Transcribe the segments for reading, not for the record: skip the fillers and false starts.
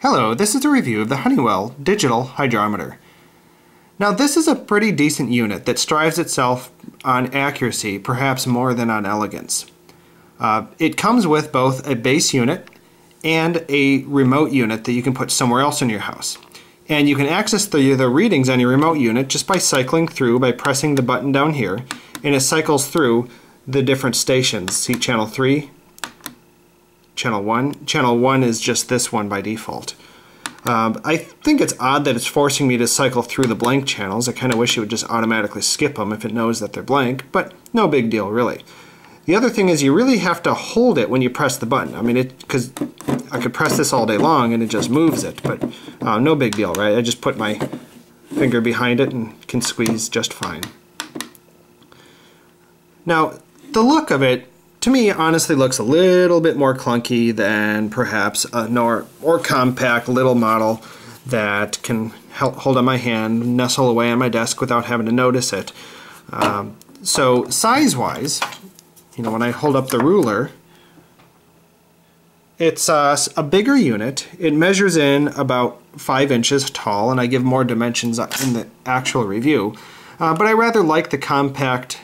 Hello, this is a review of the Honeywell Digital Hydrometer. Now this is a pretty decent unit that strives itself on accuracy, perhaps more than on elegance. It comes with both a base unit and a remote unit that you can put somewhere else in your house. And you can access the readings on your remote unit just by cycling through, by pressing the button down here, and it cycles through the different stations. See channel 3, channel 1. Channel 1 is just this one by default. I think it's odd that it's forcing me to cycle through the blank channels. I kind of wish it would just automatically skip them if it knows that they're blank, but no big deal really. The other thing is you really have to hold it when you press the button. I mean, because I could press this all day long and it just moves it, but no big deal, right? I just put my finger behind it and can squeeze just fine. Now, the look of it, to me, honestly looks a little bit more clunky than perhaps a more compact little model that can hold on my hand, nestle away on my desk without having to notice it. So size-wise, you know, when I hold up the ruler, it's a bigger unit. It measures in about 5 inches tall, and I give more dimensions in the actual review. But I rather like the compact,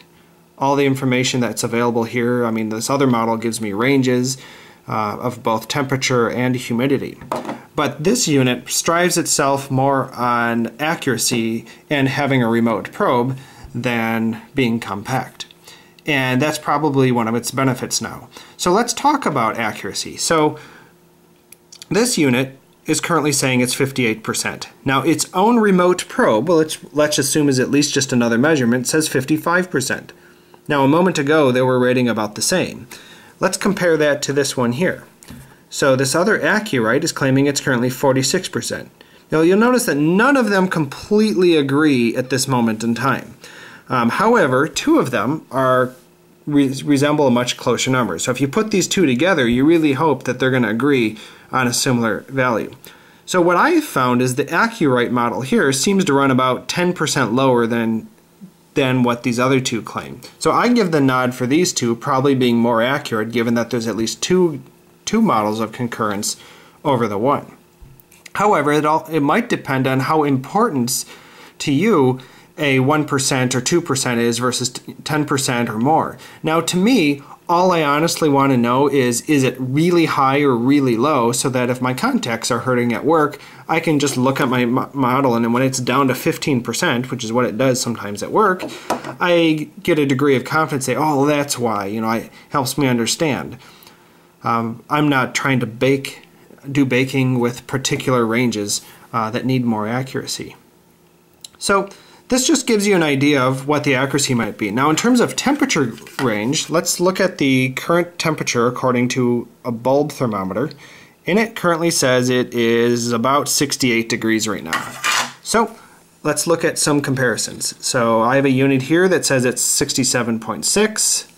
all the information that's available here. I mean, this other model gives me ranges of both temperature and humidity. But this unit strives itself more on accuracy and having a remote probe than being compact. And that's probably one of its benefits now. So let's talk about accuracy. So this unit is currently saying it's 58%. Now its own remote probe, well, let's assume is at least just another measurement, says 55%. Now a moment ago they were rating about the same. Let's compare that to this one here. So this other Accurite is claiming it's currently 46%. Now you'll notice that none of them completely agree at this moment in time. However, two of them resemble a much closer number. So if you put these two together, you really hope that they're going to agree on a similar value. So what I found is the Accurite model here seems to run about 10% lower than what these other two claim. So I give the nod for these two probably being more accurate, given that there's at least two models of concurrence over the one. However, it might depend on how important to you a 1% or 2% is versus 10% or more. Now to me, all I honestly want to know is it really high or really low, so that if my contacts are hurting at work, I can just look at my model, and when it's down to 15%, which is what it does sometimes at work, I get a degree of confidence, say, oh, that's why, you know, it helps me understand. I'm not trying to do baking with particular ranges that need more accuracy. So this just gives you an idea of what the accuracy might be. Now in terms of temperature range, let's look at the current temperature according to a bulb thermometer. And it currently says it is about 68 degrees right now. So let's look at some comparisons. So I have a unit here that says it's 67.6.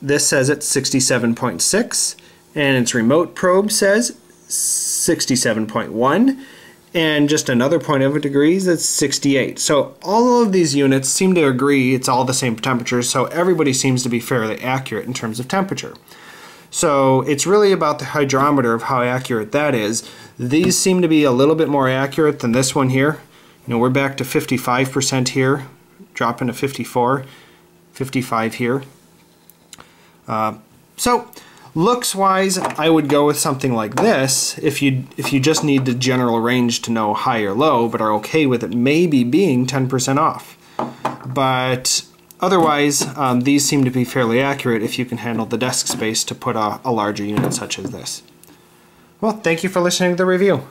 This says it's 67.6. And its remote probe says 67.1. And just another point of degrees, that's 68. So all of these units seem to agree it's all the same temperature, so everybody seems to be fairly accurate in terms of temperature. So it's really about the hydrometer of how accurate that is. These seem to be a little bit more accurate than this one here. You know, we're back to 55% here, dropping to 54, 55 here. So looks-wise, I would go with something like this if you just need the general range to know high or low, but are okay with it maybe being 10% off. But otherwise, these seem to be fairly accurate if you can handle the desk space to put a larger unit such as this. Well, thank you for listening to the review.